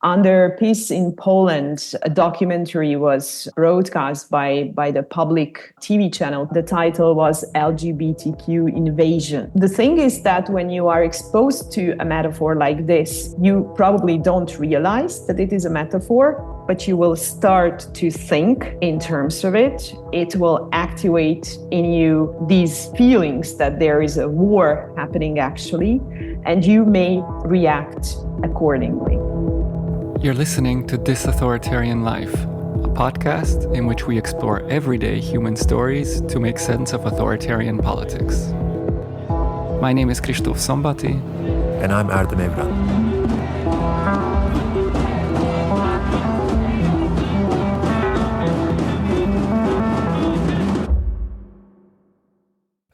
Under peace in Poland, a documentary was broadcast by the public TV channel. The title was LGBTQ Invasion. The thing is that when you are exposed to a metaphor like this, you probably don't realize that it is a metaphor, but you will start to think in terms of it. It will activate in you these feelings that there is a war happening actually, and you may react accordingly. You're listening to This Authoritarian Life, a podcast in which we explore everyday human stories to make sense of authoritarian politics. My name is Kristóf Szombati. And I'm Erdem Evren.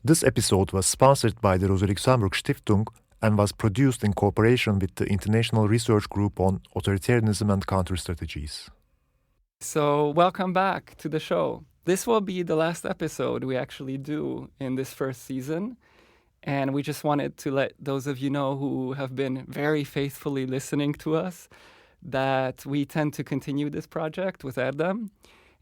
This episode was sponsored by the Rosa Luxemburg Stiftung and was produced in cooperation with the International Research Group on Authoritarianism and Counter-Strategies. So, welcome back to the show. This will be the last episode we actually do in this first season. And we just wanted to let those of you know who have been very faithfully listening to us that we tend to continue this project with Erdem.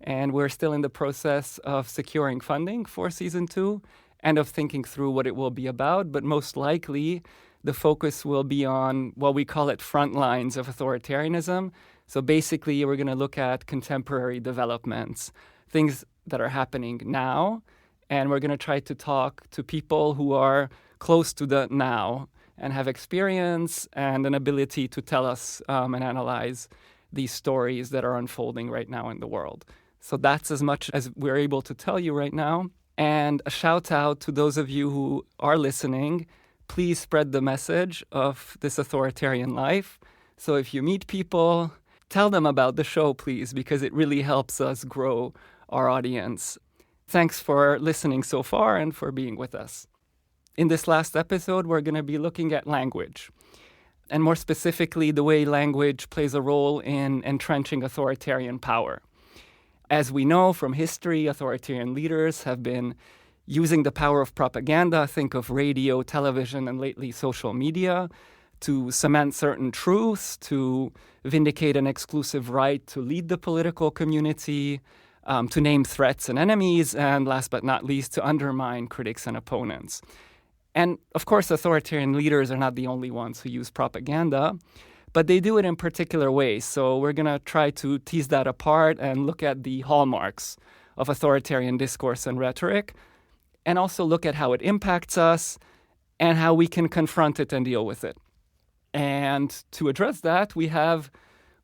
And we're still in the process of securing funding for season 2 and of thinking through what it will be about. But most likely, the focus will be on what we call it front lines of authoritarianism. So basically, we're going to look at contemporary developments, things that are happening now, and we're going to try to talk to people who are close to the now and have experience and an ability to tell us and analyze these stories that are unfolding right now in the world. So that's as much as we're able to tell you right now. And a shout out to those of you who are listening. Please spread the message of This Authoritarian Life. So if you meet people, tell them about the show, please, because it really helps us grow our audience. Thanks for listening so far and for being with us. In this last episode, we're going to be looking at language, and more specifically, the way language plays a role in entrenching authoritarian power. As we know from history, authoritarian leaders have been using the power of propaganda, think of radio, television, and lately social media, to cement certain truths, to vindicate an exclusive right to lead the political community, to name threats and enemies, and last but not least, to undermine critics and opponents. And of course, authoritarian leaders are not the only ones who use propaganda, but they do it in particular ways. So we're going to try to tease that apart and look at the hallmarks of authoritarian discourse and rhetoric, and also look at how it impacts us and how we can confront it and deal with it. And to address that, we have,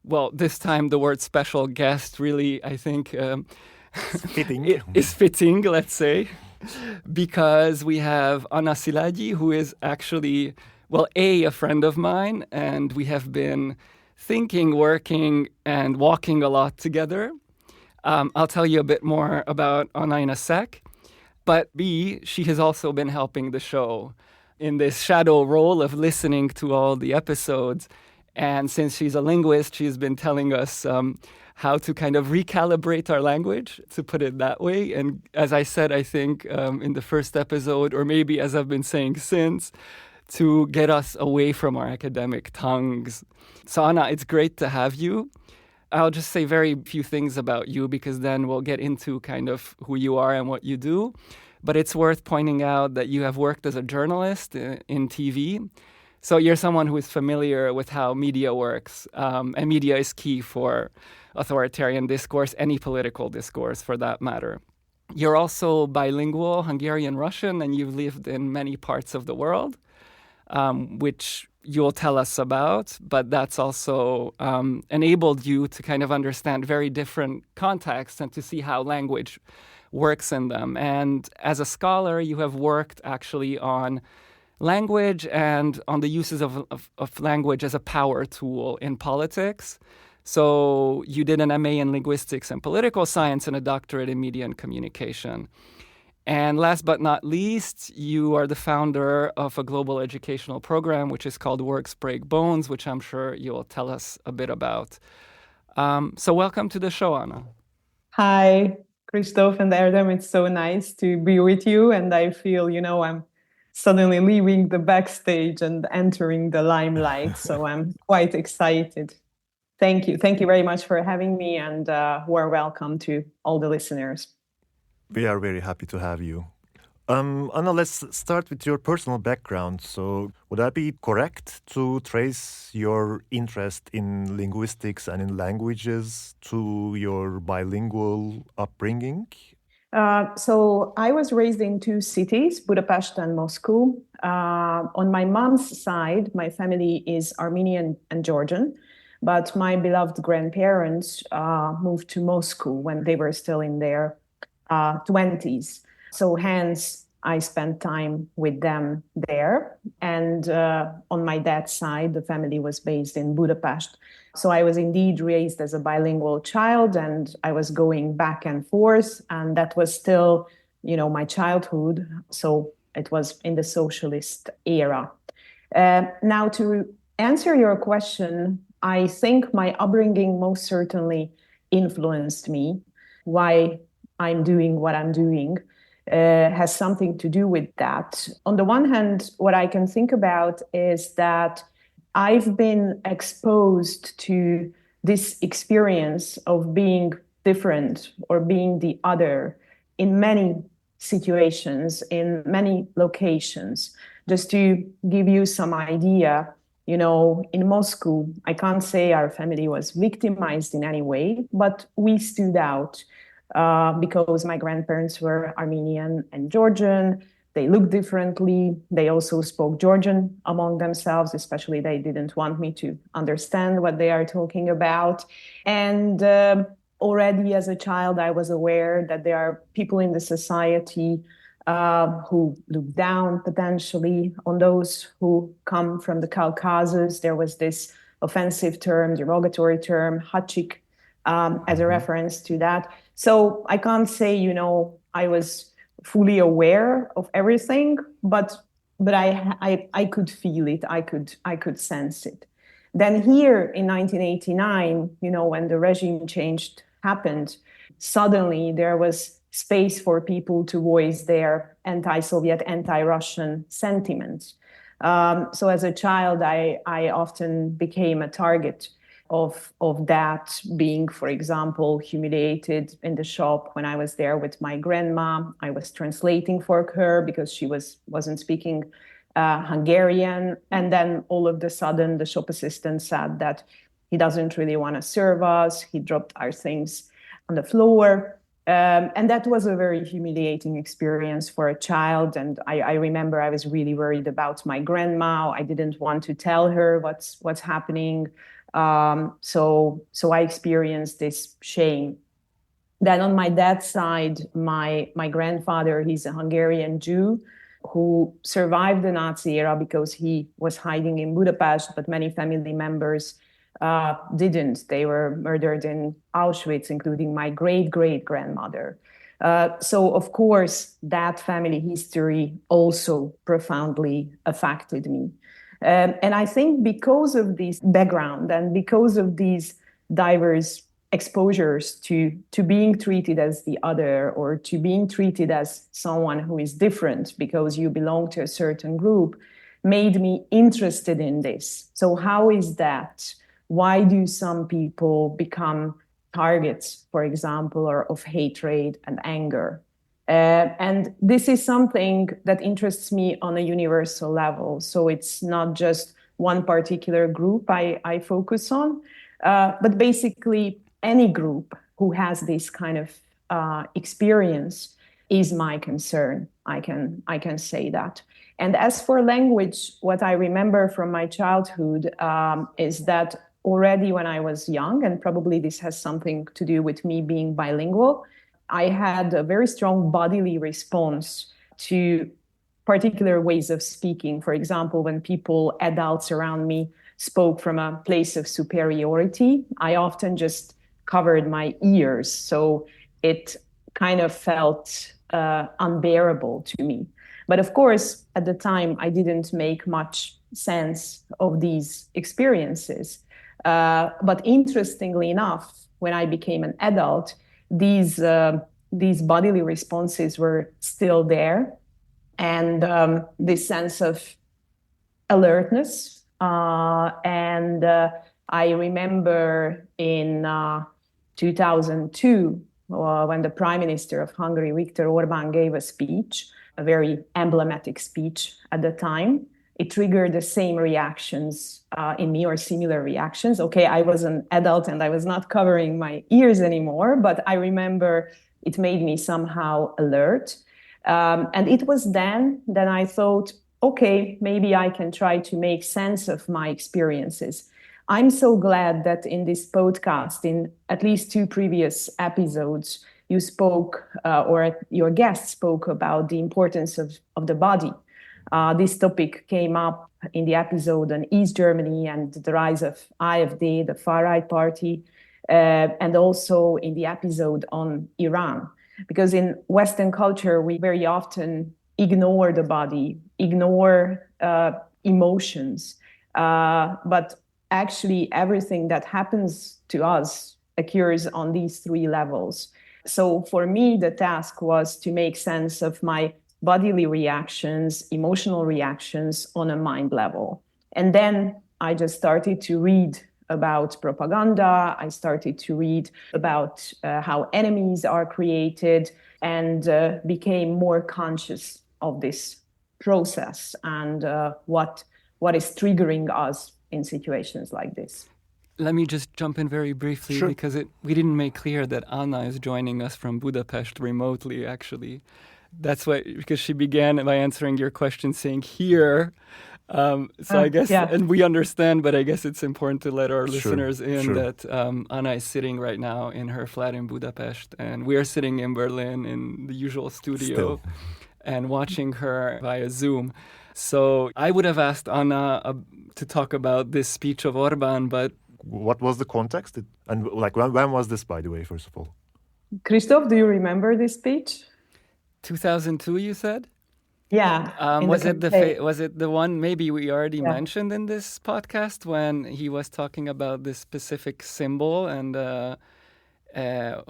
well, this time the word special guest really, I think, fitting. is fitting, let's say, because we have Anna Szilágyi, who is actually, well, a friend of mine, and we have been thinking, working, and walking a lot together. I'll tell you a bit more about Anna in a sec. But B, she has also been helping the show in this shadow role of listening to all the episodes. And since she's a linguist, she's been telling us how to kind of recalibrate our language, to put it that way. And as I said, I think in the first episode, or maybe as I've been saying since, to get us away from our academic tongues. So Anna, it's great to have you. I'll just say very few things about you because then we'll get into kind of who you are and what you do. But it's worth pointing out that you have worked as a journalist in TV. So you're someone who is familiar with how media works. And media is key for authoritarian discourse, any political discourse for that matter. You're also bilingual, Hungarian-Russian, and you've lived in many parts of the world, which you'll tell us about, but that's also enabled you to kind of understand very different contexts and to see how language works in them. And as a scholar, you have worked actually on language and on the uses of language as a power tool in politics. So you did an MA in linguistics and political science and a doctorate in media and communication. And last but not least, you are the founder of a global educational program, which is called Works Break Bones, which I'm sure you'll tell us a bit about. So welcome to the show, Anna. Hi, Kristóf and Erdem. It's so nice to be with you. And I feel, I'm suddenly leaving the backstage and entering the limelight. So I'm quite excited. Thank you. Thank you very much for having me, and warm welcome to all the listeners. We are very happy to have you. Anna, let's start with your personal background. So, would I be correct to trace your interest in linguistics and in languages to your bilingual upbringing? So I was raised in two cities, Budapest and Moscow. On my mom's side, my family is Armenian and Georgian, but my beloved grandparents moved to Moscow when they were still in their 20s. So hence, I spent time with them there. And on my dad's side, the family was based in Budapest. So I was indeed raised as a bilingual child, and I was going back and forth. And that was still, my childhood. So it was in the socialist era. Now, to answer your question, I think my upbringing most certainly influenced me. Why I'm doing what I'm doing has something to do with that. On the one hand, what I can think about is that I've been exposed to this experience of being different or being the other in many situations, in many locations. Just to give you some idea, in Moscow, I can't say our family was victimized in any way, but we stood out because my grandparents were Armenian and Georgian. They looked differently. They also spoke Georgian among themselves, especially they didn't want me to understand what they are talking about. And already as a child, I was aware that there are people in the society who look down potentially on those who come from the Caucasus. There was this offensive term, derogatory term, hachik, as a reference to that. So I can't say, I was fully aware of everything, but I could feel it. I could sense it. Then here in 1989, when the regime change happened, suddenly there was space for people to voice their anti-Soviet, anti-Russian sentiments. So as a child, I often became a target of that, being, for example, humiliated in the shop when I was there with my grandma. I was translating for her because she wasn't speaking Hungarian. And then all of a sudden, the shop assistant said that he doesn't really want to serve us. He dropped our things on the floor. And that was a very humiliating experience for a child. And I remember I was really worried about my grandma. I didn't want to tell her what's happening. So I experienced this shame. Then on my dad's side, my grandfather, he's a Hungarian Jew who survived the Nazi era because he was hiding in Budapest, but many family members didn't. They were murdered in Auschwitz, including my great-great-grandmother. So, of course, that family history also profoundly affected me. And I think because of this background and because of these diverse exposures to being treated as the other or to being treated as someone who is different because you belong to a certain group, made me interested in this. So how is that? Why do some people become targets, for example, or of hatred and anger? And this is something that interests me on a universal level. So it's not just one particular group I focus on, but basically any group who has this kind of experience is my concern. I can say that. And as for language, what I remember from my childhood is that already when I was young, and probably this has something to do with me being bilingual, I had a very strong bodily response to particular ways of speaking. For example, when adults around me, spoke from a place of superiority, I often just covered my ears. So it kind of felt unbearable to me. But of course, at the time, I didn't make much sense of these experiences. But interestingly enough, when I became an adult, these bodily responses were still there. And this sense of alertness and I remember in 2002, when the Prime Minister of Hungary, Viktor Orbán, gave a speech, a very emblematic speech at the time. It triggered the same reactions in me, or similar reactions. Okay, I was an adult and I was not covering my ears anymore, but I remember it made me somehow alert. And it was then that I thought, okay, maybe I can try to make sense of my experiences. I'm so glad that in this podcast, in at least 2 previous episodes, you spoke, or your guest spoke about the importance of the body. This topic came up in the episode on East Germany and the rise of AfD, the far-right party, and also in the episode on Iran. Because in Western culture, we very often ignore the body, ignore emotions, but actually everything that happens to us occurs on these 3 levels. So for me, the task was to make sense of my bodily reactions, emotional reactions on a mind level. And then I just started to read about propaganda. I started to read about how enemies are created, and became more conscious of this process and what is triggering us in situations like this. Let me just jump in very briefly. Sure. Because we didn't make clear that Anna is joining us from Budapest remotely, actually. That's why, because she began by answering your question saying here. I guess, yeah. And we understand, but I guess it's important to let our listeners in that Anna is sitting right now in her flat in Budapest, and we are sitting in Berlin in the usual studio and watching her via Zoom. So I would have asked Anna to talk about this speech of Orbán, but... What was the context? And when was this, by the way, first of all? Kristóf, do you remember this speech? 2002, you said? Yeah. Was it the one maybe we already mentioned in this podcast when he was talking about this specific symbol and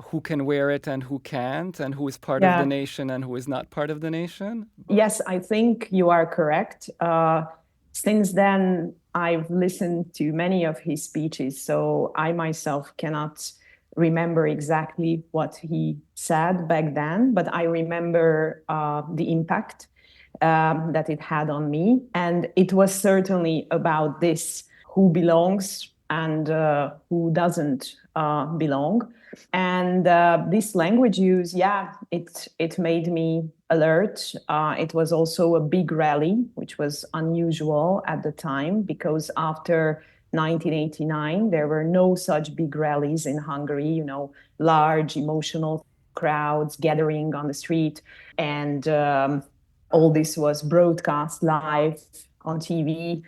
who can wear it and who can't, and who is part of the nation and who is not part of the nation? Yes, I think you are correct. Since then, I've listened to many of his speeches, so I myself cannot remember exactly what he said back then, but I remember the impact that it had on me. And it was certainly about this, who belongs and who doesn't belong. And this language use, it made me alert. It was also a big rally, which was unusual at the time, because after 1989, there were no such big rallies in Hungary, large emotional crowds gathering on the street. And all this was broadcast live on TV.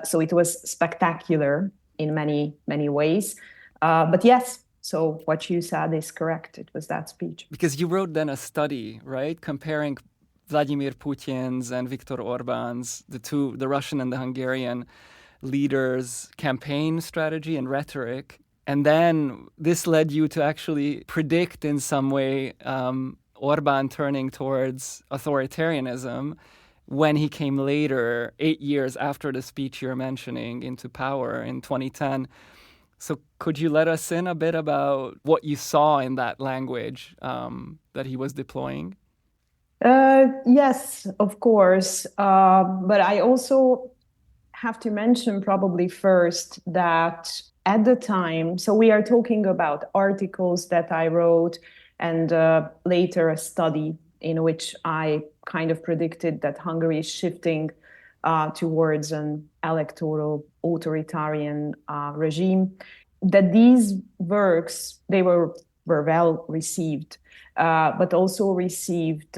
So it was spectacular in many, many ways. But yes, so what you said is correct. It was that speech. Because you wrote then a study, right? Comparing Vladimir Putin's and Viktor Orbán's, the Russian and the Hungarian leaders' campaign strategy and rhetoric. And then this led you to actually predict in some way Orbán turning towards authoritarianism when he came later, 8 years after the speech you're mentioning, into power in 2010. So could you let us in a bit about what you saw in that language that he was deploying? Yes, of course. But I also have to mention probably first that at the time, so we are talking about articles that I wrote and later a study in which I kind of predicted that Hungary is shifting towards an electoral authoritarian regime, that these works, they were well received, but also received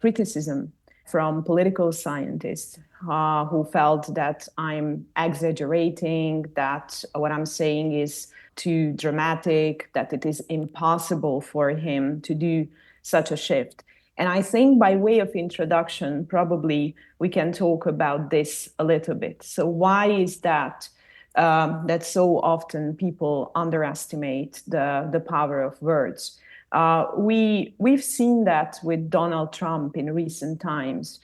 criticism from political scientists who felt that I'm exaggerating, that what I'm saying is too dramatic, that it is impossible for him to do such a shift. And I think by way of introduction, probably we can talk about this a little bit. So why is that that so often people underestimate the power of words? We've seen that with Donald Trump in recent times.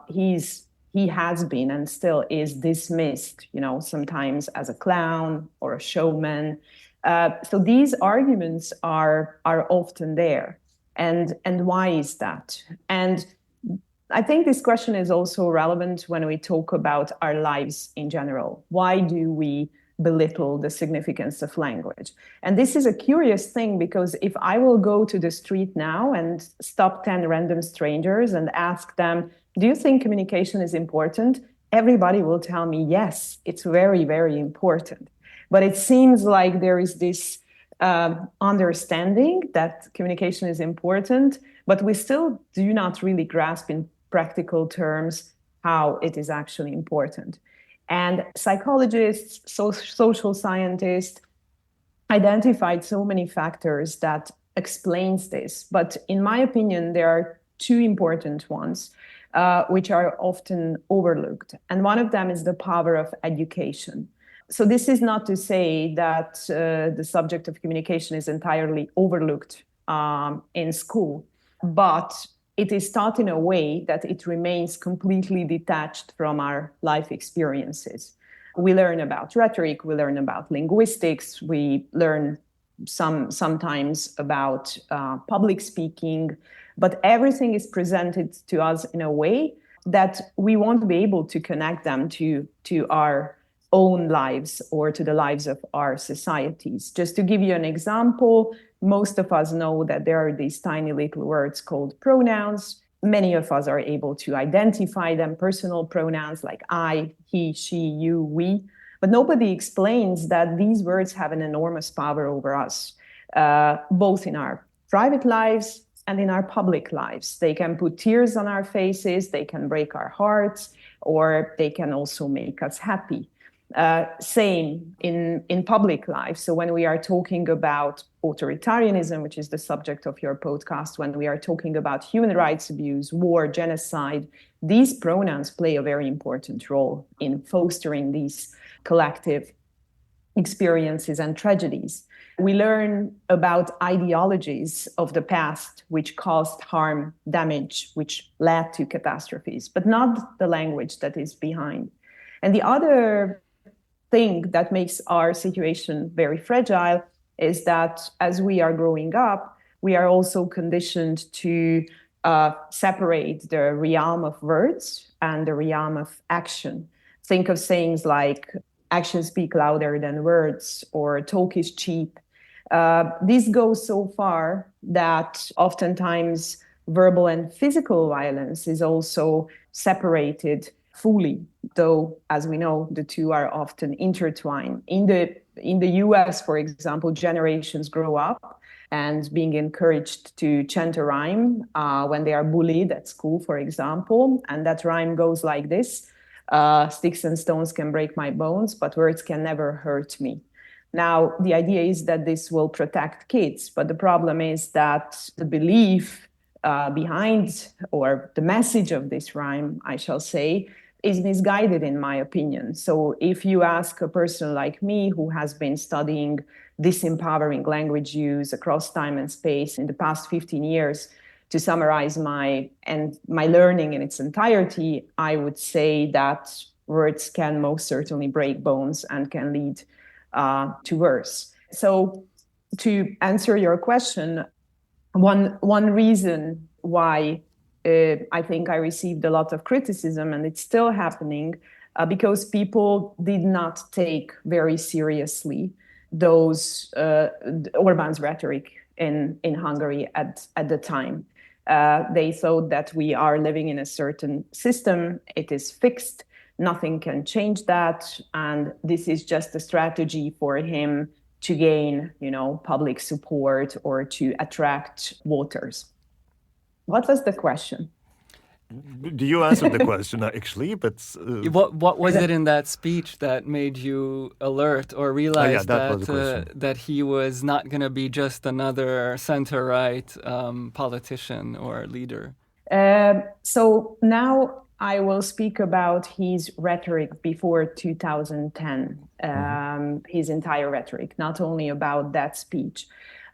He's he has been and still is dismissed, sometimes as a clown or a showman. So these arguments are often there. And why is that? And I think this question is also relevant when we talk about our lives in general. Why do we belittle the significance of language? And this is a curious thing, because if I will go to the street now and stop 10 random strangers and ask them, do you think communication is important? Everybody will tell me, yes, it's very, very important. But it seems like there is this understanding that communication is important, but we still do not really grasp in practical terms how it is actually important. And psychologists, social scientists identified so many factors that explains this. But in my opinion, there are two important ones, which are often overlooked. And one of them is the power of education. So this is not to say that the subject of communication is entirely overlooked in school, but it is taught in a way that it remains completely detached from our life experiences. We learn about rhetoric, we learn about linguistics, we learn sometimes about public speaking, but everything is presented to us in a way that we won't be able to connect them to our own lives or to the lives of our societies. Just to give you an example, most of us know that there are these tiny little words called pronouns. Many of us are able to identify them, personal pronouns like I, he, she, you, we. But nobody explains that these words have an enormous power over us, both in our private lives and in our public lives. They can put tears on our faces, they can break our hearts, or they can also make us happy. Same in public life. So when we are talking about authoritarianism, which is the subject of your podcast, when we are talking about human rights abuse, war, genocide, these pronouns play a very important role in fostering these collective experiences and tragedies. We learn about ideologies of the past which caused harm, damage, which led to catastrophes, but not the language that is behind. And the other thing that makes our situation very fragile is that as we are growing up, we are also conditioned to separate the realm of words and the realm of action. Think of sayings like actions speak louder than words or talk is cheap. This goes so far that oftentimes verbal and physical violence is also separated fully, though, as we know, the two are often intertwined. In the US, for example, generations grow up and being encouraged to chant a rhyme when they are bullied at school, for example. And that rhyme goes like this: sticks and stones can break my bones, but words can never hurt me. Now, the idea is that this will protect kids, but the problem is that the belief behind, or the message of this rhyme, I shall say, is misguided, in my opinion. So if you ask a person like me who has been studying disempowering language use across time and space in the past 15 years to summarize my learning in its entirety, I would say that words can most certainly break bones and can lead to worse. So to answer your question, one reason why I think I received a lot of criticism, and it's still happening, because people did not take very seriously those Orbán's rhetoric in Hungary at the time. They thought that we are living in a certain system, it is fixed, nothing can change that, and this is just a strategy for him to gain, public support or to attract voters. What was the question? You answered the question, actually, but... What was it in that speech that made you alert or realize that he was not going to be just another center-right politician or leader? So now I will speak about his rhetoric before 2010, his entire rhetoric, not only about that speech.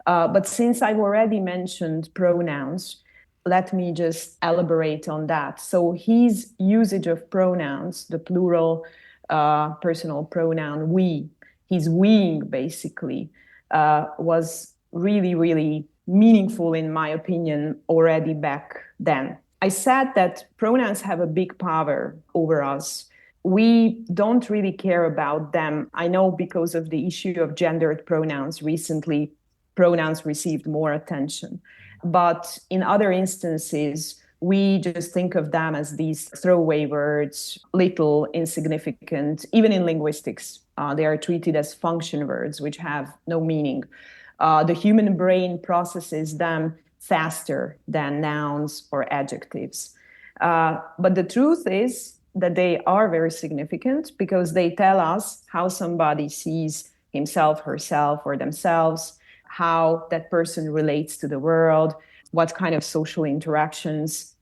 But since I've already mentioned pronouns, let me just elaborate on that. So his usage of pronouns, the plural personal pronoun we, his weing basically, was really, really meaningful in my opinion already back then. I said that pronouns have a big power over us. We don't really care about them. I know because of the issue of gendered pronouns recently, pronouns received more attention. But in other instances, we just think of them as these throwaway words, little, insignificant. Even in linguistics, they are treated as function words, which have no meaning. The human brain processes them faster than nouns or adjectives. But the truth is that they are very significant because they tell us how somebody sees himself, herself, or themselves, how that person relates to the world, what kind of social interactions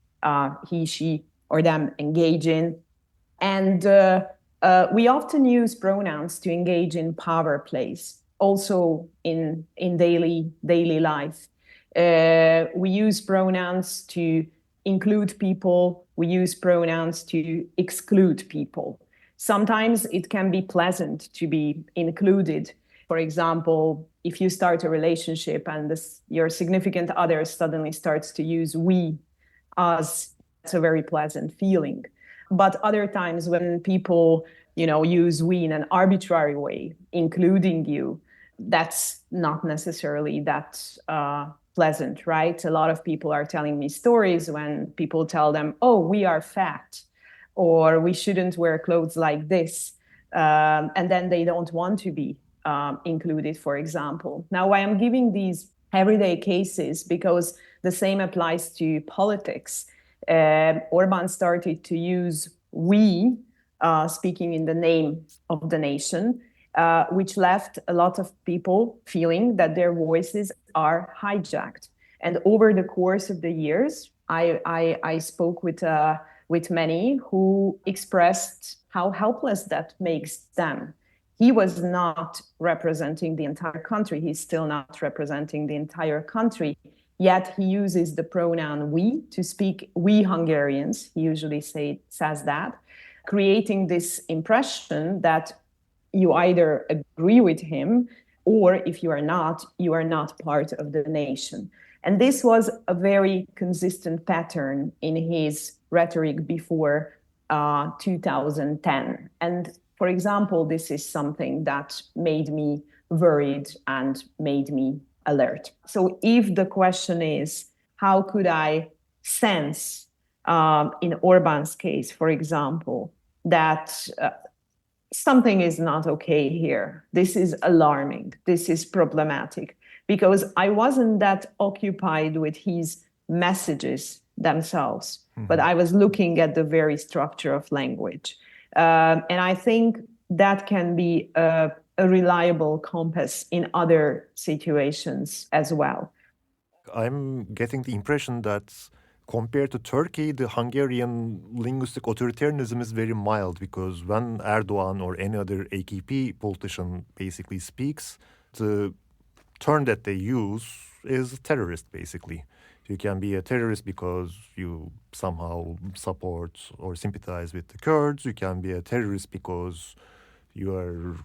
he, she, or them engage in. And we often use pronouns to engage in power plays, also in daily life. We use pronouns to include people. We use pronouns to exclude people. Sometimes it can be pleasant to be included. For example, if you start a relationship and your significant other suddenly starts to use we, us, it's a very pleasant feeling. But other times when people, use we in an arbitrary way, including you, that's not necessarily that pleasant, right? A lot of people are telling me stories when people tell them, oh, we are fat, or we shouldn't wear clothes like this. And then they don't want to be included, for example. Now, I am giving these everyday cases because the same applies to politics. Orban started to use we, speaking in the name of the nation, which left a lot of people feeling that their voices are hijacked. And over the course of the years, I spoke with many who expressed how helpless that makes them. He was not representing the entire country. He's still not representing the entire country. Yet he uses the pronoun we to speak we Hungarians. He usually says that, creating this impression that you either agree with him, or if you are not part of the nation. And this was a very consistent pattern in his rhetoric before 2010. And for example, this is something that made me worried and made me alert. So if the question is, how could I sense in Orban's case, for example, that something is not okay here. This is alarming. This is problematic, because I wasn't that occupied with his messages themselves, but I was looking at the very structure of language. And I think that can be a reliable compass in other situations as well. I'm getting the impression that compared to Turkey, the Hungarian linguistic authoritarianism is very mild, because when Erdogan or any other AKP politician basically speaks, the term that they use is terrorist, basically. You can be a terrorist because you somehow support or sympathize with the Kurds. You can be a terrorist because you are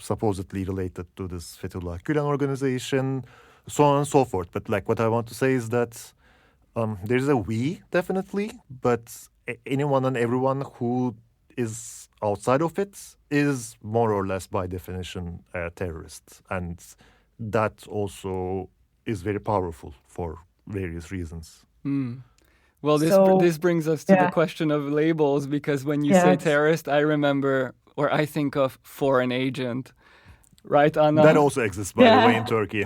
supposedly related to this Fethullah Gülen organization, so on and so forth. But what I want to say is that there's a we, definitely, but anyone and everyone who is outside of it is more or less by definition a terrorist. And that also is very powerful for various reasons. Well, this brings us to the question of labels, because when you say terrorist, I remember, or I think of foreign agent. Right, Anna? That also exists, by the way, in Turkey.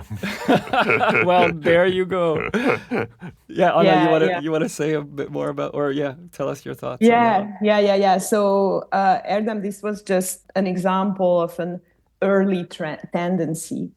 Well, there you go. Yeah, Anna, you want to say a bit more about, or tell us your thoughts on that. So, Erdem, this was just an example of an early tendency.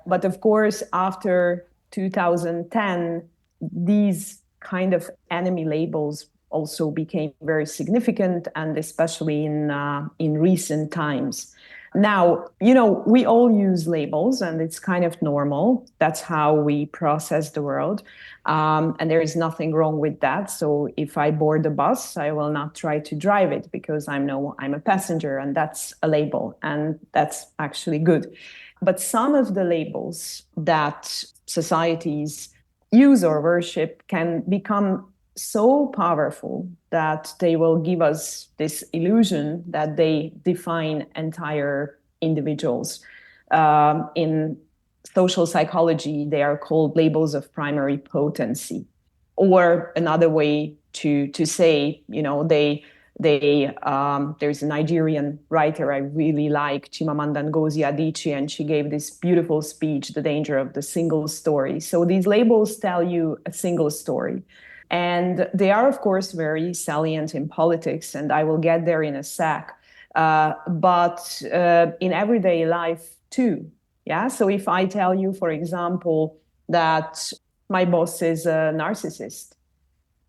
But of course, after 2010, these kind of enemy labels also became very significant, and especially in recent times. Now, we all use labels, and it's kind of normal. That's how we process the world. And there is nothing wrong with that. So if I board a bus, I will not try to drive it because I'm a passenger, and that's a label, and that's actually good. But some of the labels that societies use or worship can become so powerful that they will give us this illusion that they define entire individuals. In social psychology, they are called labels of primary potency. Or another way to say, there's a Nigerian writer I really like, Chimamanda Ngozi Adichie, and she gave this beautiful speech, The Danger of the Single Story. So these labels tell you a single story. And they are, of course, very salient in politics, and I will get there in a sec. But in everyday life too. Yeah. So if I tell you, for example, that my boss is a narcissist,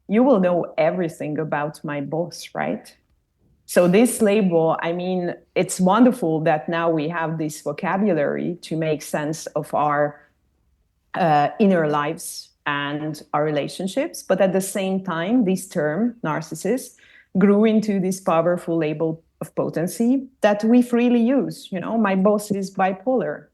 you will know everything about my boss, right? So this label, it's wonderful that now we have this vocabulary to make sense of our inner lives and our relationships. But at the same time, this term, narcissist, grew into this powerful label of potency that we freely use. My boss is bipolar.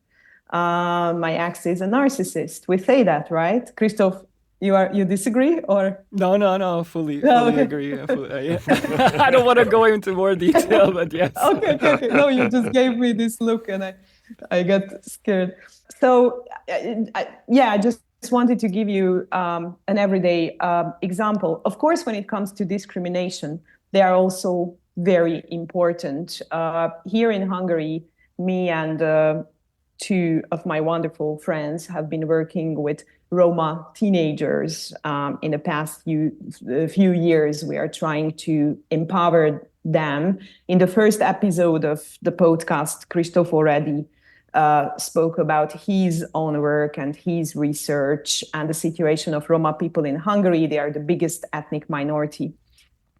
My ex is a narcissist. We say that, right? Kristóf, you disagree or? No, fully agree. I don't want to go into more detail, but yes. Okay. No, you just gave me this look and I get scared. So I just wanted to give you an everyday example. Of course, when it comes to discrimination, they are also very important. Here in Hungary, me and two of my wonderful friends have been working with Roma teenagers in the past few years. We are trying to empower them. In the first episode of the podcast, Kristóf already spoke about his own work and his research and the situation of Roma people in Hungary. They are the biggest ethnic minority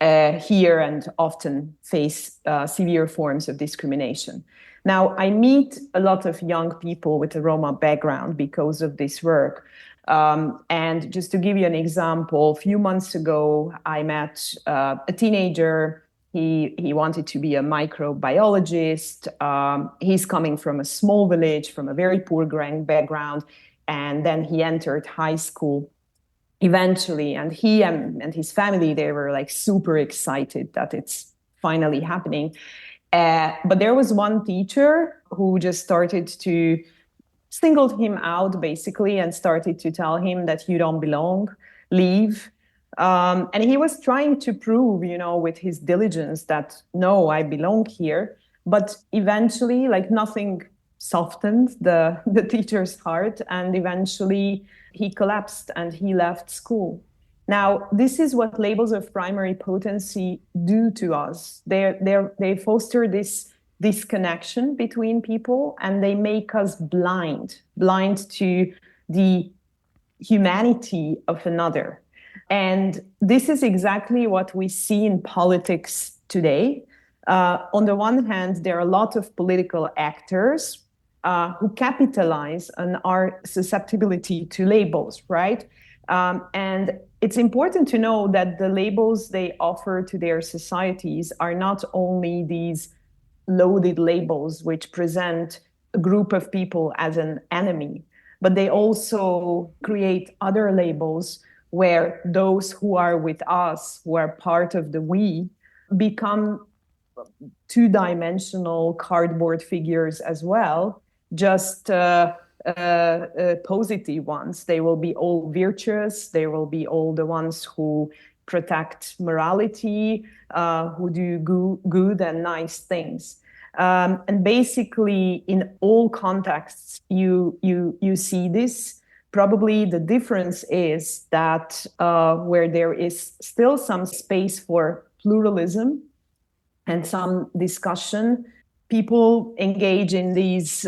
here and often face severe forms of discrimination. Now, I meet a lot of young people with a Roma background because of this work. And just to give you an example, a few months ago, I met a teenager. He wanted to be a microbiologist. He's coming from a small village, from a very poor background. And then he entered high school eventually. And he and his family, they were like super excited that it's finally happening. But there was one teacher who just started to singled him out, basically, and started to tell him that you don't belong, leave. And he was trying to prove, with his diligence that, no, I belong here. But eventually, nothing softened the teacher's heart. And eventually he collapsed and he left school. Now, this is what labels of primary potency do to us. They foster this disconnection between people, and they make us blind to the humanity of another. And this is exactly what we see in politics today. On the one hand, there are a lot of political actors who capitalize on our susceptibility to labels, right? And it's important to know that the labels they offer to their societies are not only these loaded labels which present a group of people as an enemy, but they also create other labels where those who are with us, who are part of the we, become two-dimensional cardboard figures as well, just positive ones. They will be all virtuous. They will be all the ones who protect morality, who do good and nice things. And basically, in all contexts, you see this. Probably the difference is that where there is still some space for pluralism and some discussion, people engage in these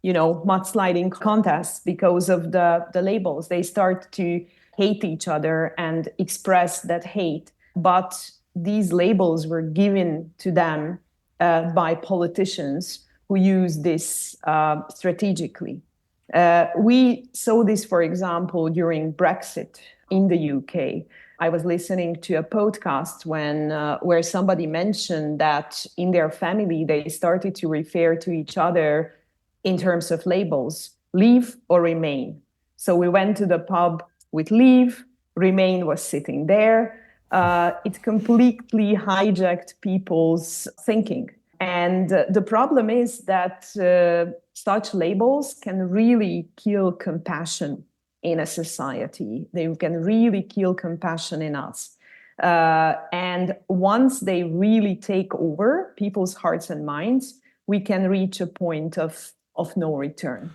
mudsliding contests because of the labels. They start to hate each other and express that hate. But these labels were given to them by politicians who use this strategically. We saw this, for example, during Brexit in the UK. I was listening to a podcast where somebody mentioned that in their family, they started to refer to each other in terms of labels, leave or remain. So we went to the pub with leave, remain was sitting there. It completely hijacked people's thinking. And the problem is that such labels can really kill compassion in a society. They can really kill compassion in us. And once they really take over people's hearts and minds, we can reach a point of no return.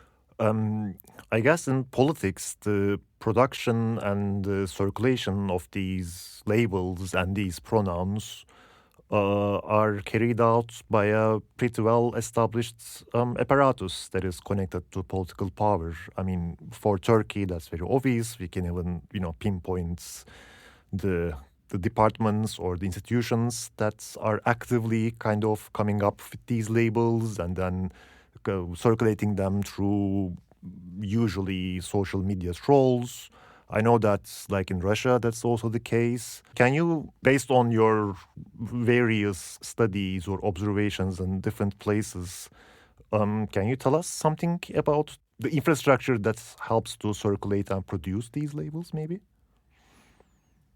I guess in politics, the production and the circulation of these labels and these pronouns are carried out by a pretty well-established apparatus that is connected to political power. I mean, for Turkey, that's very obvious. We can even, pinpoint the departments or the institutions that are actively kind of coming up with these labels and then circulating them through usually social media trolls. I know that, like in Russia, that's also the case. Can you, based on your various studies or observations in different places, can you tell us something about the infrastructure that helps to circulate and produce these labels, maybe?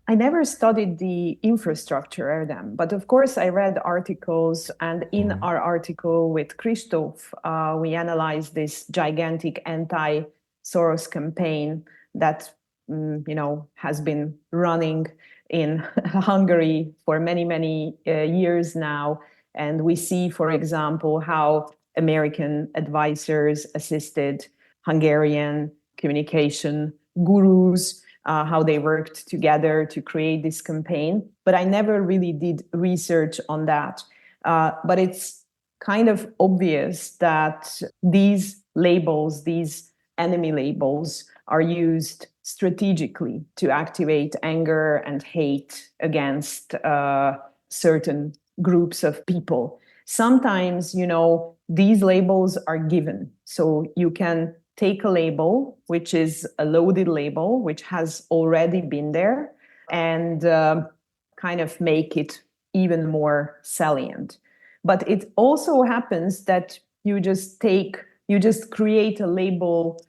I never studied the infrastructure, Erdem, but of course I read articles, and in our article with Kristóf, we analyzed this gigantic anti-Soros campaign that has been running in Hungary for many, many years now. And we see, for example, how American advisors assisted Hungarian communication gurus, how they worked together to create this campaign. But I never really did research on that. But it's kind of obvious that these labels, these enemy labels, are used strategically to activate anger and hate against certain groups of people. Sometimes, these labels are given. So you can take a label, which is a loaded label, which has already been there, and kind of make it even more salient. But it also happens that you just create a label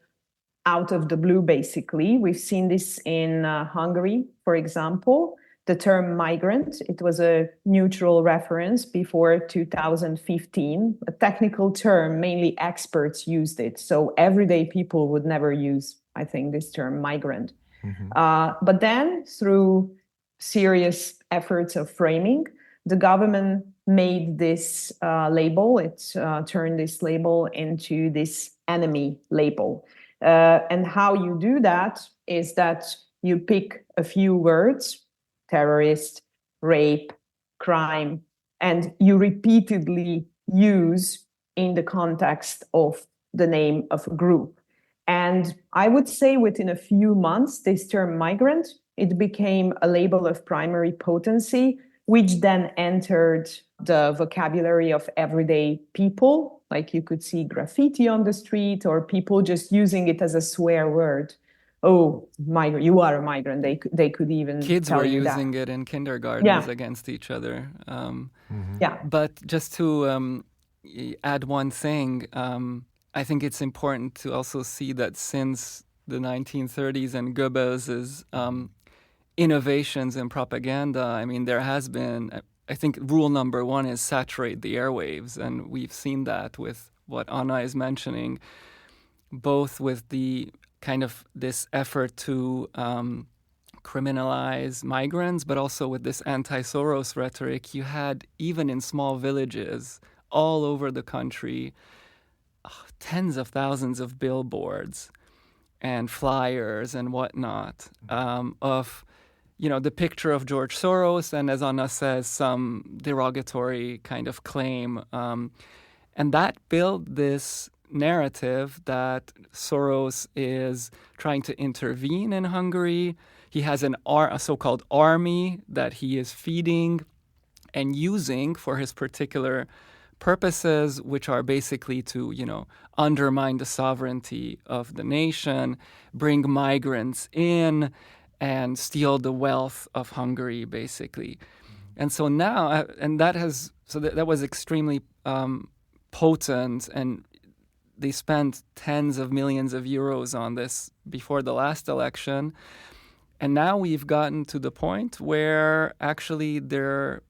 out of the blue, basically. We've seen this in Hungary, for example. The term migrant, it was a neutral reference before 2015, a technical term, mainly experts used it. So everyday people would never use, I think, this term migrant. But then through serious efforts of framing, the government made this label, it turned this label into this enemy label. And how you do that is that you pick a few words, terrorist, rape, crime, and you repeatedly use in the context of the name of a group. And I would say within a few months, this term migrant, it became a label of primary potency, which then entered the vocabulary of everyday people. Like you could see graffiti on the street or people just using it as a swear word. Oh, migrant! You are a migrant. They could even kids tell were you using that. it in kindergartens against each other. But just to add one thing, I think it's important to also see that since the 1930s and Goebbels's innovations in propaganda, I mean, there has been, I think rule number one is saturate the airwaves. And we've seen that with what Anna is mentioning, both with the kind of this effort to criminalize migrants, but also with this anti-Soros rhetoric. You had, even in small villages all over the country, tens of thousands of billboards and flyers and whatnot of, the picture of George Soros and, as Anna says, some derogatory kind of claim. And that built this narrative that Soros is trying to intervene in Hungary. He has a so-called army that he is feeding, and using for his particular purposes, which are basically to, undermine the sovereignty of the nation, bring migrants in, and steal the wealth of Hungary, basically. And so now, that was extremely potent, and they spent tens of millions of euros on this before the last election. And now we've gotten to the point where actually the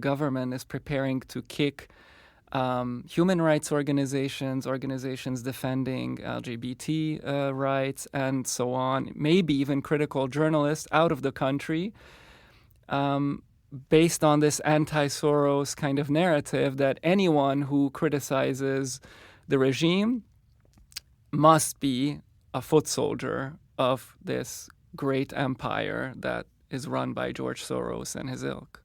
government is preparing to kick human rights organizations defending LGBT rights, and so on, maybe even critical journalists out of the country, based on this anti-Soros kind of narrative that anyone who criticizes the regime must be a foot soldier of this great empire that is run by George Soros and his ilk.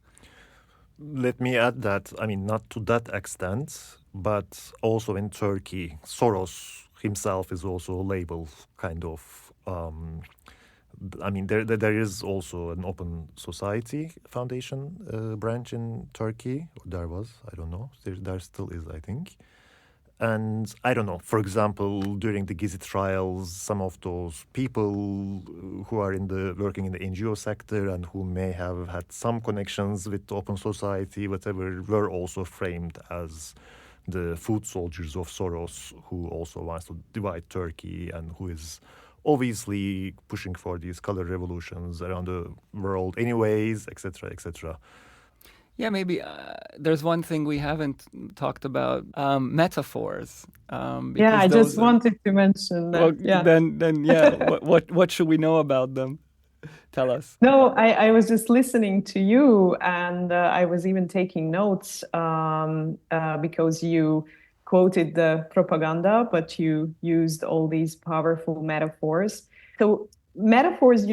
Let me add that, not to that extent, but also in Turkey, Soros himself is also labeled kind of, there is also an Open Society Foundation branch in Turkey. There was, I don't know, there still is, I think. And I don't know, for example, during the Gezi trials, some of those people who are working in the NGO sector and who may have had some connections with the Open Society, whatever, were also framed as the foot soldiers of Soros, who also wants to divide Turkey and who is obviously pushing for these color revolutions around the world anyways, etc., etc. Yeah, maybe there's one thing we haven't talked about, metaphors. I just wanted to mention that. Well, yeah. What should we know about them? Tell us. No, I was just listening to you, and I was even taking notes because you quoted the propaganda, but you used all these powerful metaphors. So metaphors,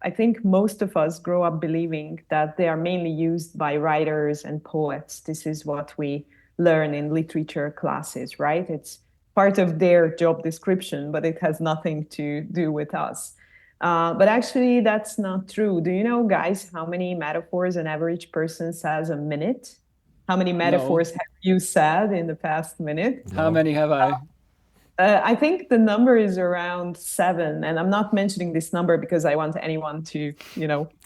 I think most of us grow up believing that they are mainly used by writers and poets. This is what we learn in literature classes, right? It's part of their job description, but it has nothing to do with us. But actually, that's not true. Do you know, guys, how many metaphors an average person says a minute? How many metaphors have you said in the past minute? How many have I? I think the number is around 7, and I'm not mentioning this number because I want anyone to,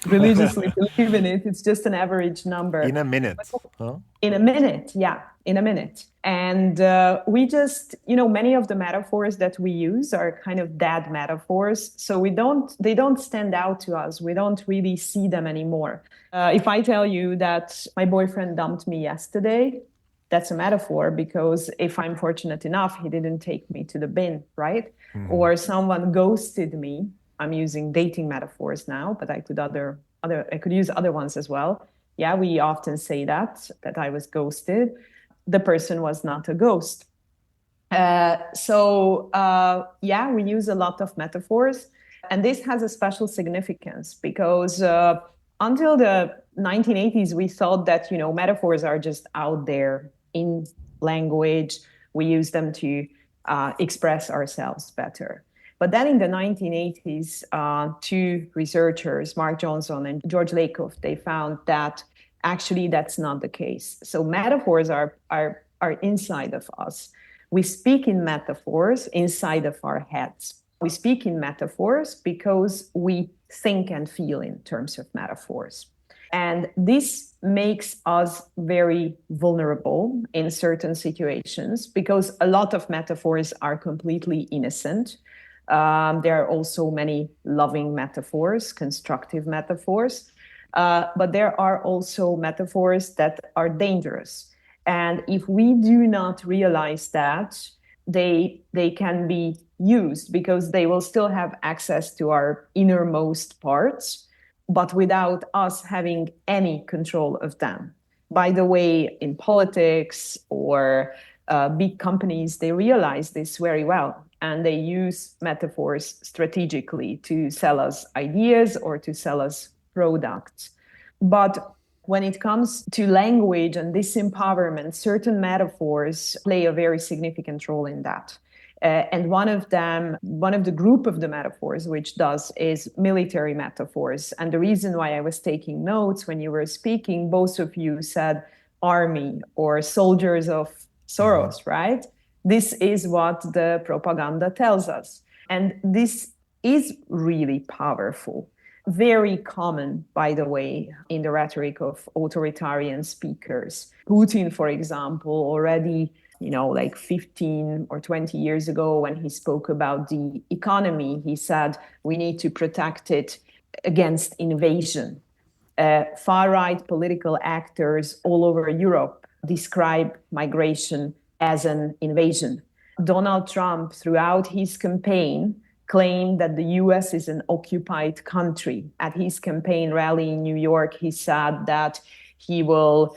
religiously believe in it. It's just an average number. In a minute, huh? In a minute, yeah, in a minute. And we just, many of the metaphors that we use are kind of dead metaphors. So they don't stand out to us. We don't really see them anymore. If I tell you that my boyfriend dumped me yesterday, that's a metaphor, because if I'm fortunate enough, he didn't take me to the bin, right? Mm-hmm. Or someone ghosted me. I'm using dating metaphors now, but I could use other ones as well. Yeah, we often say that I was ghosted. The person was not a ghost. We use a lot of metaphors, and this has a special significance because until the 1980s, we thought that, metaphors are just out there in language. We use them to express ourselves better. But then in the 1980s, two researchers, Mark Johnson and George Lakoff, they found that actually that's not the case. So metaphors are inside of us. We speak in metaphors inside of our heads. We speak in metaphors because we think and feel in terms of metaphors. And this makes us very vulnerable in certain situations because a lot of metaphors are completely innocent. There are also many loving metaphors, constructive metaphors, but there are also metaphors that are dangerous. And if we do not realize that, they can be used because they will still have access to our innermost parts, but without us having any control of them. By the way, in politics or big companies, they realize this very well, and they use metaphors strategically to sell us ideas or to sell us products. But when it comes to language and disempowerment, certain metaphors play a very significant role in that. And one of the group of the metaphors which does is military metaphors. And the reason why I was taking notes when you were speaking, both of you said army or soldiers of Soros, right? This is what the propaganda tells us. And this is really powerful. Very common, by the way, in the rhetoric of authoritarian speakers. Putin, for example, already like 15 or 20 years ago, when he spoke about the economy, he said we need to protect it against invasion. Far-right political actors all over Europe describe migration as an invasion. Donald Trump, throughout his campaign, claimed that the US is an occupied country. At his campaign rally in New York, he said that he will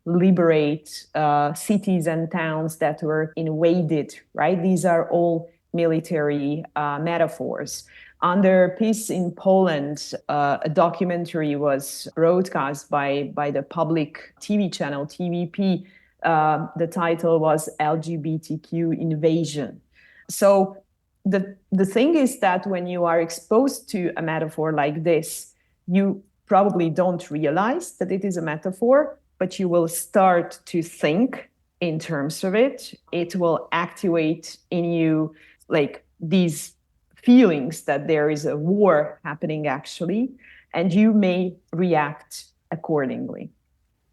liberate cities and towns that were invaded, right? These are all military metaphors. Under Peace in Poland, a documentary was broadcast by the public TV channel, TVP. The title was LGBTQ Invasion. So the thing is that when you are exposed to a metaphor like this, you probably don't realize that it is a metaphor, but you will start to think in terms of it. It will activate in you like these feelings that there is a war happening actually, and you may react accordingly.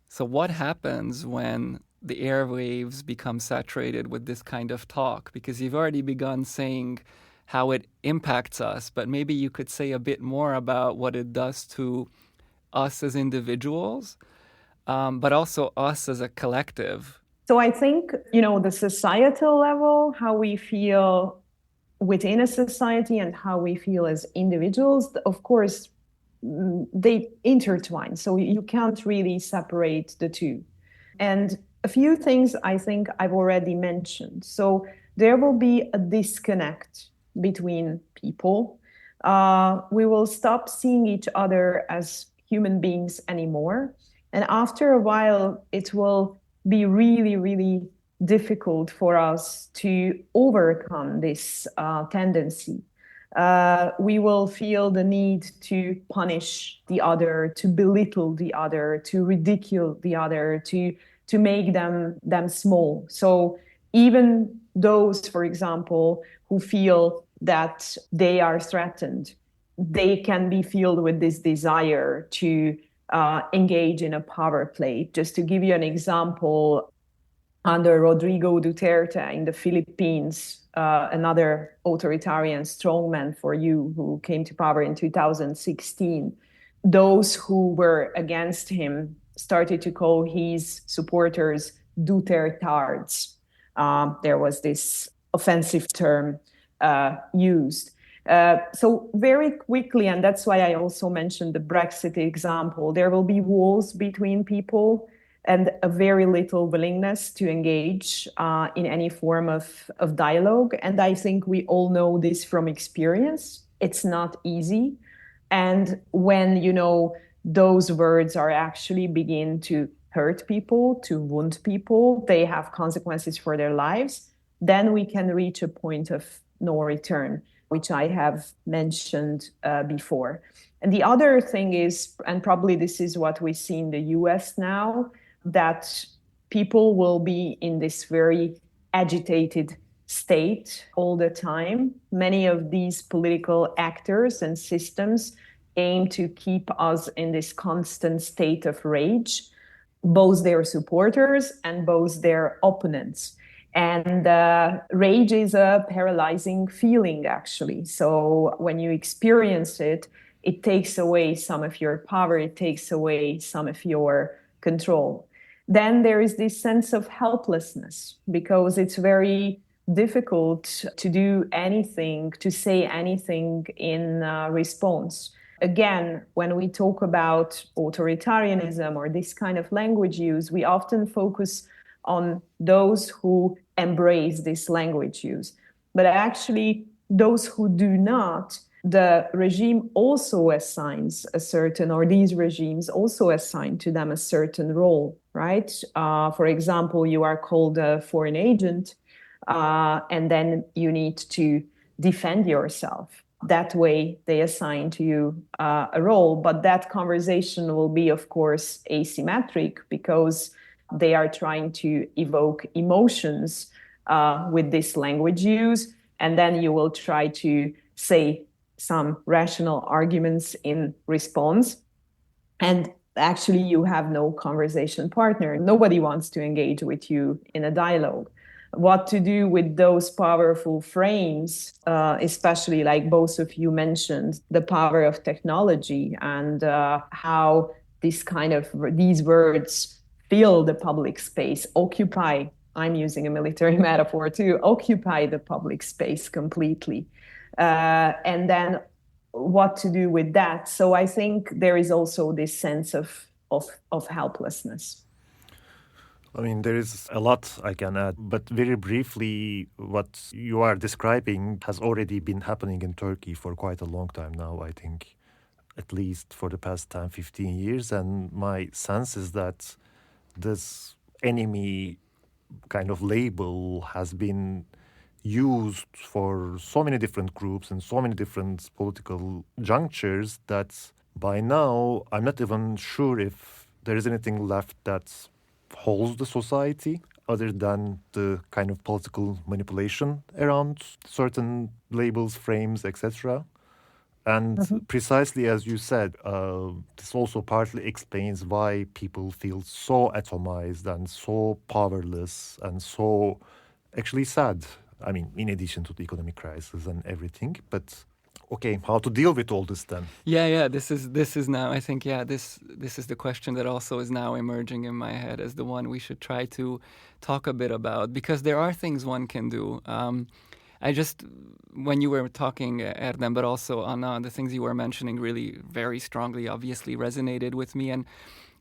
So what happens when the airwaves become saturated with this kind of talk? Because you've already begun saying how it impacts us, but maybe you could say a bit more about what it does to us as individuals, but also us as a collective. So I think, the societal level, how we feel within a society and how we feel as individuals, of course, they intertwine. So you can't really separate the two. And a few things I think I've already mentioned. So there will be a disconnect between people. We will stop seeing each other as human beings anymore. And after a while, it will be really, really difficult for us to overcome this tendency. We will feel the need to punish the other, to belittle the other, to ridicule the other, to make them small. So even those, for example, who feel that they are threatened, they can be filled with this desire to engage in a power play. Just to give you an example, under Rodrigo Duterte in the Philippines, another authoritarian strongman for you who came to power in 2016, those who were against him started to call his supporters Dutertards. There was this offensive term used. So very quickly, and that's why I also mentioned the Brexit example, there will be walls between people and a very little willingness to engage in any form of dialogue. And I think we all know this from experience. It's not easy. And when, those words are actually begin to hurt people, to wound people, they have consequences for their lives, then we can reach a point of no return, which I have mentioned before. And the other thing is, and probably this is what we see in the US now, that people will be in this very agitated state all the time. Many of these political actors and systems aim to keep us in this constant state of rage, both their supporters and both their opponents. And rage is a paralyzing feeling, actually. So when you experience it, it takes away some of your power, it takes away some of your control. Then there is this sense of helplessness, because it's very difficult to do anything, to say anything in response. Again, when we talk about authoritarianism or this kind of language use, we often focus on those who embrace this language use. But actually, those who do not, the regime also assigns a certain, or these regimes also assign to them a certain role, right? For example, you are called a foreign agent. and then you need to defend yourself. That way, they assign to you a role, but that conversation will be, of course, asymmetric because they are trying to evoke emotions with this language use, and then you will try to say some rational arguments in response. And actually, you have no conversation partner. Nobody wants to engage with you in a dialogue. What to do with those powerful frames, especially like both of you mentioned, the power of technology and how these words fill the public space, occupy. I'm using a military metaphor too, occupy the public space completely. And then what to do with that. So I think there is also this sense of helplessness. I mean, there is a lot I can add, but very briefly, what you are describing has already been happening in Turkey for quite a long time now, I think, at least for the past 10, 15 years. And my sense is that this enemy kind of label has been used for so many different groups and so many different political junctures that by now I'm not even sure if there is anything left that holds the society other than the kind of political manipulation around certain labels, frames, etc. And precisely as you said, this also partly explains why people feel so atomized and so powerless and so actually sad. I mean, in addition to the economic crisis and everything. But okay, how to deal with all this then? Yeah. This is now, I think, this is the question that also is now emerging in my head as the one we should try to talk a bit about, because there are things one can do. When you were talking, Erdem, but also Anna, the things you were mentioning really very strongly, obviously resonated with me. And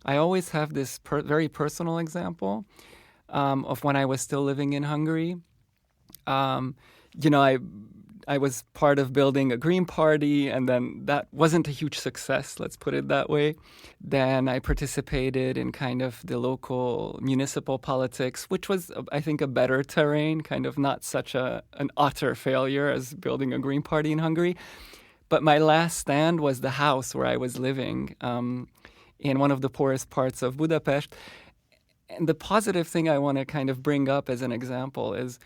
I always have this very personal example of when I was still living in Hungary. I was part of building a Green Party, and then that wasn't a huge success, let's put it that way. Then I participated in kind of the local municipal politics, which was, I think, a better terrain, kind of not such an utter failure as building a Green Party in Hungary. But my last stand was the house where I was living in one of the poorest parts of Budapest. And the positive thing I want to kind of bring up as an example is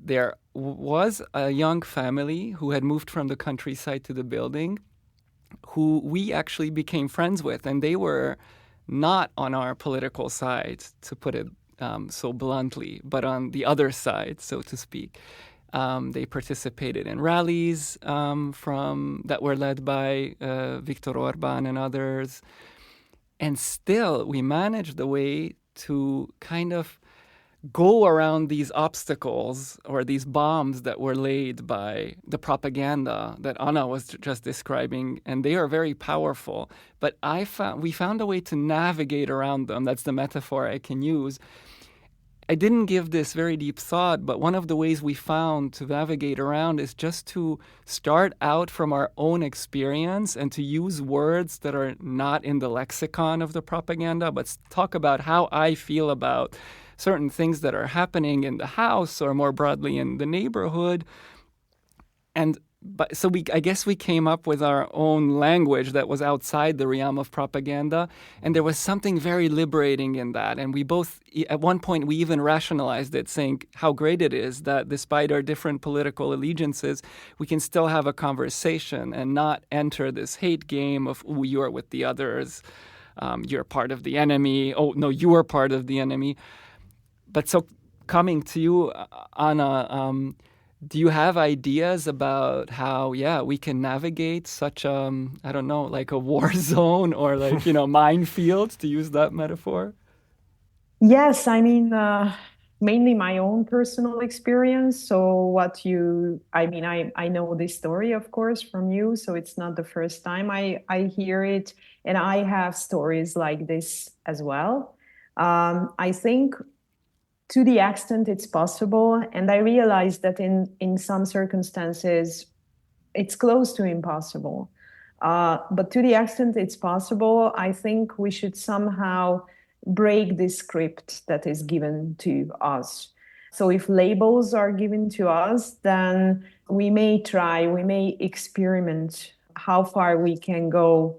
there was a young family who had moved from the countryside to the building who we actually became friends with, and they were not on our political side, to put it so bluntly, but on the other side, so to speak. They participated in rallies that were led by Viktor Orbán and others. And still, we managed a way to kind of go around these obstacles or these bombs that were laid by the propaganda that Anna was just describing, and they are very powerful. But we found a way to navigate around them. That's the metaphor I can use. I didn't give this very deep thought, but one of the ways we found to navigate around is just to start out from our own experience and to use words that are not in the lexicon of the propaganda, but talk about how I feel about certain things that are happening in the house or more broadly in the neighborhood. So I guess we came up with our own language that was outside the realm of propaganda, and there was something very liberating in that. And we both, at one point, we even rationalized it, saying how great it is that despite our different political allegiances, we can still have a conversation and not enter this hate game of, oh, you're with the others, you're part of the enemy, oh, no, you are part of the enemy. But so coming to you, Anna, do you have ideas about how, we can navigate such like a war zone or like, minefield, to use that metaphor? Yes, I mean, mainly my own personal experience. So I know this story, of course, from you. So it's not the first time I hear it. And I have stories like this as well. I think to the extent it's possible, and I realize that in some circumstances, it's close to impossible. But to the extent it's possible, I think we should somehow break this script that is given to us. So if labels are given to us, then we may experiment how far we can go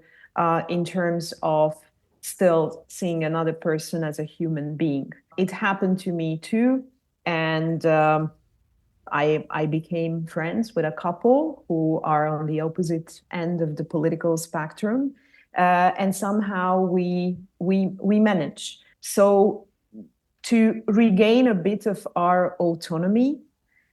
in terms of still seeing another person as a human being. It happened to me too. And I became friends with a couple who are on the opposite end of the political spectrum. And somehow we manage. So to regain a bit of our autonomy,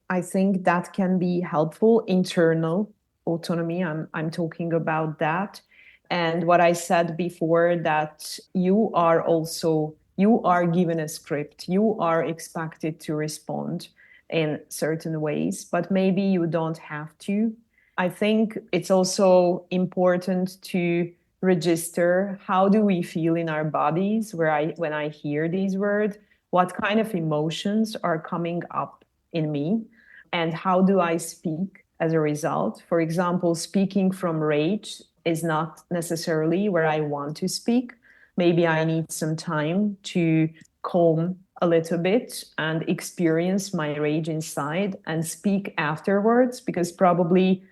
I think that can be helpful. Internal autonomy, I'm talking about that. And what I said before, that you are given a script, you are expected to respond in certain ways, but maybe you don't have to. I think it's also important to register how do we feel in our bodies when I hear these words, what kind of emotions are coming up in me, and how do I speak as a result. For example, speaking from rage is not necessarily where I want to speak. Maybe I need some time to calm a little bit and experience my rage inside and speak afterwards, because probably,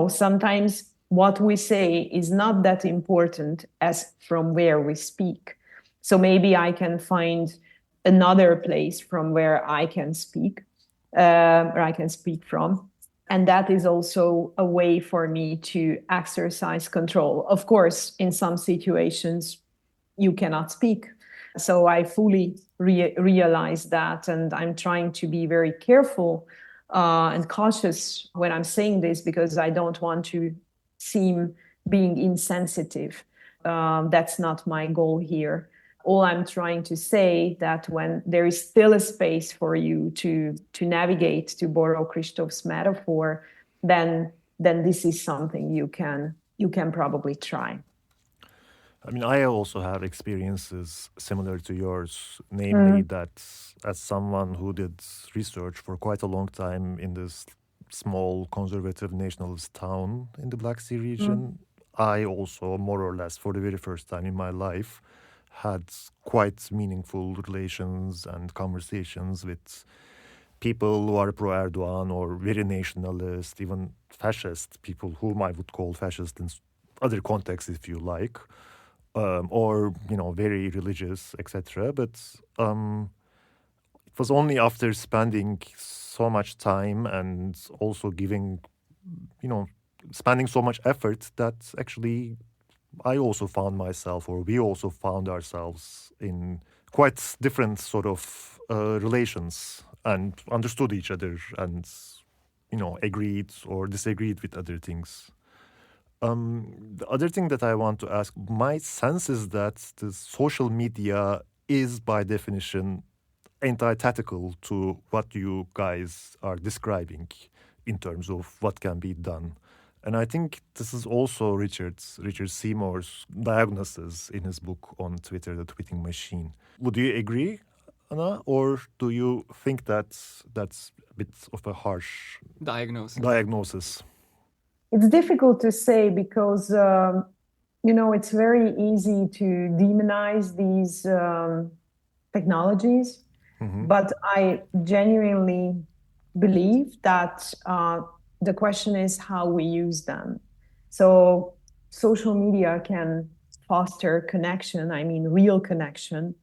sometimes what we say is not that important as from where we speak. So maybe I can find another place from where I can speak, or I can speak from. And that is also a way for me to exercise control. Of course, in some situations, you cannot speak. So I fully realize that. And I'm trying to be very careful and cautious when I'm saying this, because I don't want to seem being insensitive. That's not my goal here. All I'm trying to say that when there is still a space for you to navigate, to borrow Kristóf's metaphor, then this is something you can probably try. I mean, I also have experiences similar to yours, namely that as someone who did research for quite a long time in this small conservative nationalist town in the Black Sea region, I also, more or less, for the very first time in my life, had quite meaningful relations and conversations with people who are pro-Erdogan or very nationalist, even fascist, people whom I would call fascist in other contexts, if you like, or, very religious, etc. But it was only after spending so much time and also spending so much effort that actually I also found myself, or we also found ourselves in quite different sort of relations and understood each other and, agreed or disagreed with other things. The other thing that I want to ask, my sense is that the social media is by definition antithetical to what you guys are describing in terms of what can be done. And I think this is also Richard Seymour's diagnosis in his book on Twitter, The Tweeting Machine. Would you agree, Anna? Or do you think that's a bit of a harsh diagnosis? It's difficult to say because, it's very easy to demonize these technologies. Mm-hmm. But I genuinely believe that the question is how we use them. So social media can foster connection, real connection,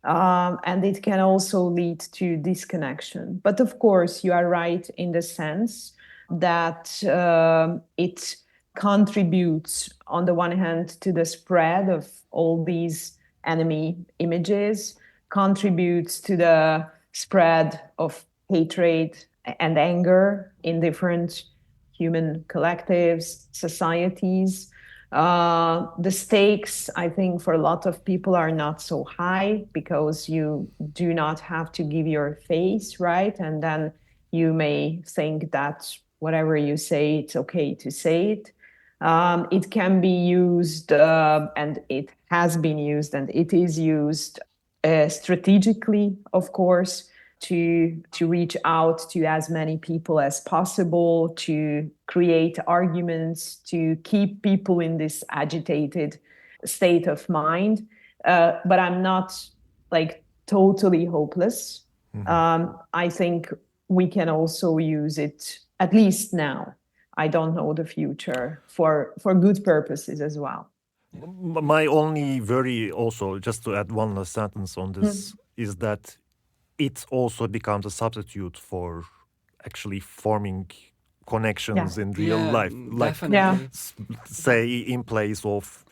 and it can also lead to disconnection. But of course, you are right in the sense that it contributes, on the one hand, to the spread of all these enemy images, contributes to the spread of hatred and anger in different human collectives, societies. The stakes, I think, for a lot of people are not so high because you do not have to give your face, right? And then you may think that whatever you say, it's okay to say it. It can be used, and it has been used, and it is used strategically, of course, to reach out to as many people as possible, to create arguments, to keep people in this agitated state of mind. But I'm not totally hopeless. I think we can also use it, at least now. I don't know the future, for good purposes as well. My only worry also, just to add one last sentence on this, is that it also becomes a substitute for actually forming connections in real life. Definitely. Say in place of,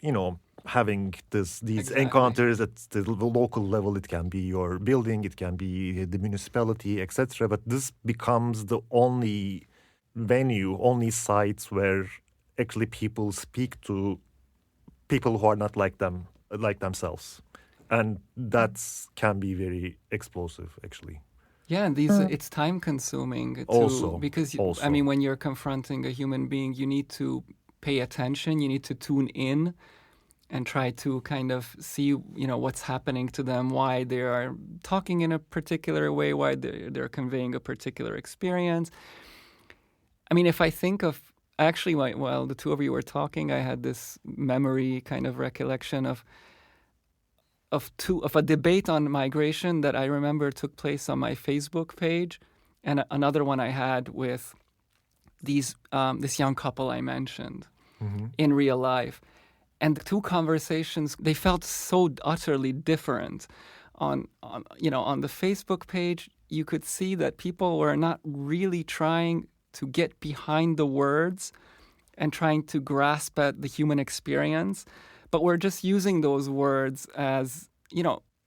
having these encounters at the local level. It can be your building, it can be the municipality, etc. But this becomes the only venue, only sites where actually people speak to people who are not like themselves, and that can be very explosive, actually. Yeah, and it's time consuming too, because I mean, when you're confronting a human being, you need to pay attention, you need to tune in and try to kind of see, what's happening to them, why they are talking in a particular way, why they're conveying a particular experience. I mean, if I think of, actually, while the two of you were talking, I had this memory kind of recollection of a debate on migration that I remember took place on my Facebook page, and another one I had with this young couple I mentioned in real life. And the two conversations, they felt so utterly different. On the Facebook page, you could see that people were not really trying to get behind the words and trying to grasp at the human experience, but we're just using those words as,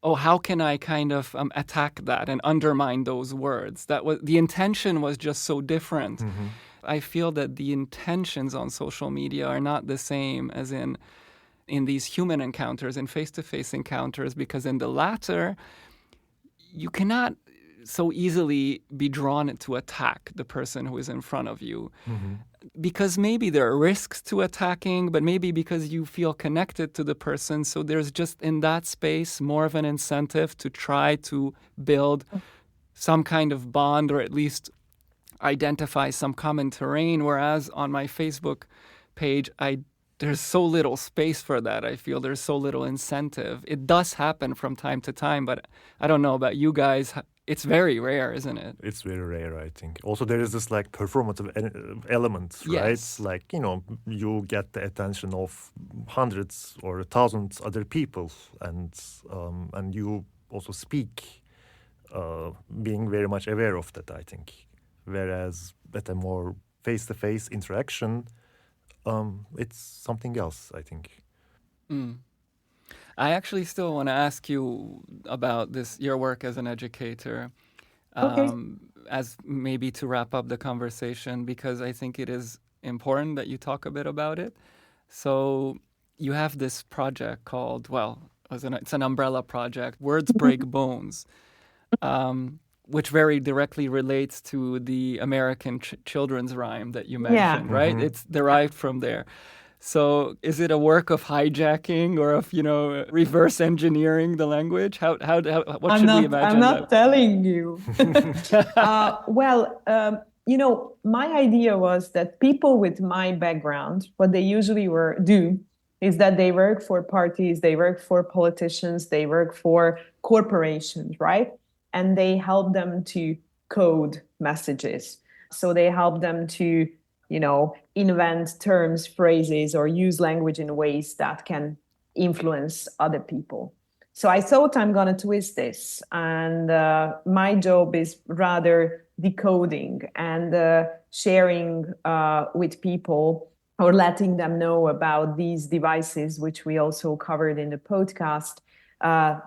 how can I kind of attack that and undermine those words? The intention was just so different. I feel that the intentions on social media are not the same as in these human encounters, in face-to-face encounters, because in the latter, you cannot so easily be drawn to attack the person who is in front of you. Because maybe there are risks to attacking, but maybe because you feel connected to the person, so there's just in that space more of an incentive to try to build some kind of bond, or at least identify some common terrain, whereas on my Facebook page, there's so little space for that. I feel there's so little incentive. It does happen from time to time, but I don't know about you guys. It's very rare, isn't it? It's very rare, I think. Also, there is this performative element, right? Yes. You get the attention of hundreds or thousands other people, and you also speak, being very much aware of that, I think. Whereas at a more face-to-face interaction, it's something else, I think. I actually still want to ask you about your work as an educator, as maybe to wrap up the conversation, because I think it is important that you talk a bit about it. So you have this project called, it's an umbrella project, Words Break Bones, which very directly relates to the American children's rhyme that you mentioned, right? It's derived from there. So is it a work of hijacking or of, reverse engineering the language? What should we imagine? I'm not telling you. My idea was that people with my background, what they usually do is that they work for parties, they work for politicians, they work for corporations, right? And they help them to code messages. So they help them to invent terms, phrases, or use language in ways that can influence other people. So I thought I'm going to twist this. And my job is rather decoding and sharing with people, or letting them know about these devices, which we also covered in the podcast,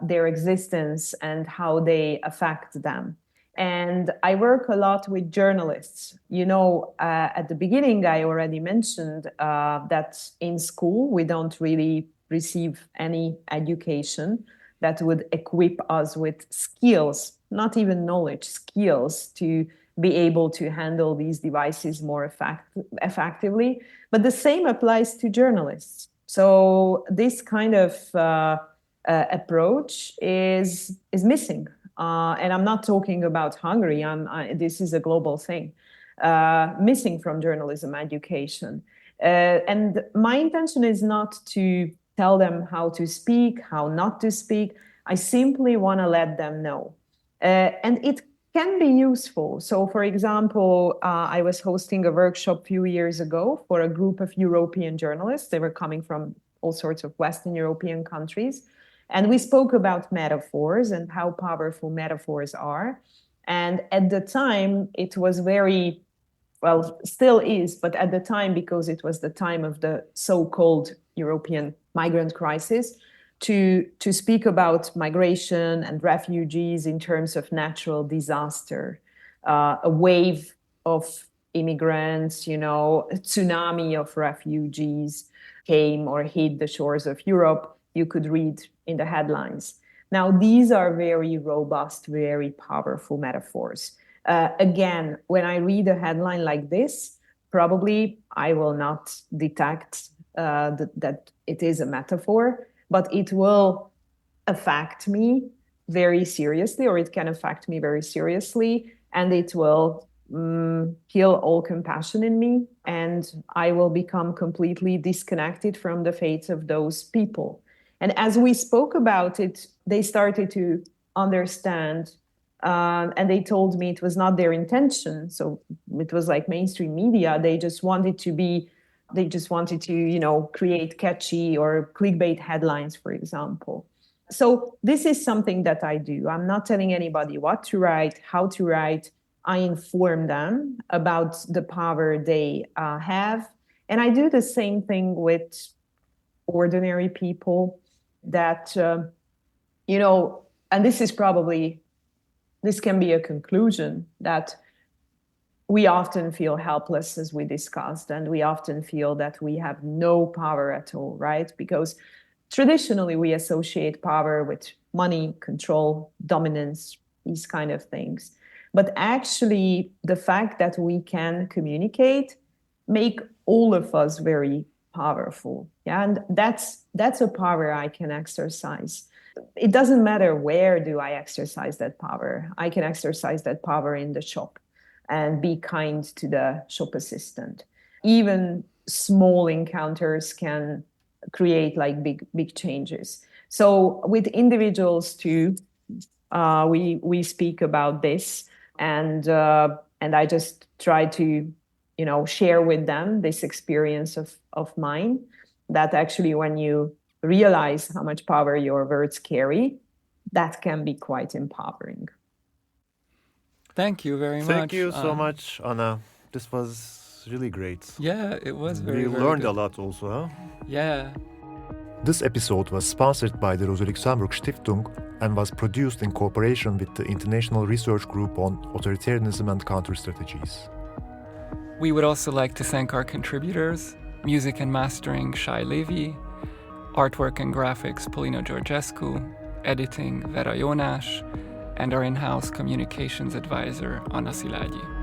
their existence and how they affect them. And I work a lot with journalists. At the beginning, I already mentioned that in school, we don't really receive any education that would equip us with skills, not even knowledge, skills to be able to handle these devices more effectively. But the same applies to journalists. So this kind of approach is missing. And I'm not talking about Hungary. This is a global thing, missing from journalism education. And my intention is not to tell them how to speak, how not to speak. I simply want to let them know. And it can be useful. So, for example, I was hosting a workshop a few years ago for a group of European journalists. They were coming from all sorts of Western European countries. And we spoke about metaphors and how powerful metaphors are. And at the time, it was very, well, still is, but at the time, because it was the time of the so-called European migrant crisis, to speak about migration and refugees in terms of natural disaster, a wave of immigrants, a tsunami of refugees came or hit the shores of Europe, you could read in the headlines. Now, these are very robust, very powerful metaphors. Again, when I read a headline like this, probably I will not detect that it is a metaphor, but it will affect me very seriously, or it can affect me very seriously, and it will kill all compassion in me, and I will become completely disconnected from the fates of those people. And as we spoke about it, they started to understand, and they told me it was not their intention. So it was like mainstream media. They just wanted to, create catchy or clickbait headlines, for example. So this is something that I do. I'm not telling anybody what to write, how to write. I inform them about the power they have. And I do the same thing with ordinary people that, and this can be a conclusion, that we often feel helpless, as we discussed, and we often feel that we have no power at all, right? Because traditionally we associate power with money, control, dominance, these kind of things. But actually, the fact that we can communicate make all of us very powerful. Yeah, and that's a power I can exercise. It doesn't matter where do I exercise that power. I can exercise that power in the shop and be kind to the shop assistant. Even small encounters can create like big changes. So with individuals too, we speak about this, and I just try to share with them this experience of mine, that actually when you realize how much power your words carry, that can be quite empowering. Thank you very much. Thank you so much, Anna. This was really great. Yeah, it was very We learned good. a lot also, huh? Yeah. This episode was sponsored by the Rosa Luxemburg Stiftung and was produced in cooperation with the International Research Group on Authoritarianism and Counter-Strategies. We would also like to thank our contributors: music and mastering, Shai Levy; artwork and graphics, Polina Georgescu; editing, Vera Jónás; and our in-house communications advisor, Anna Szilágyi.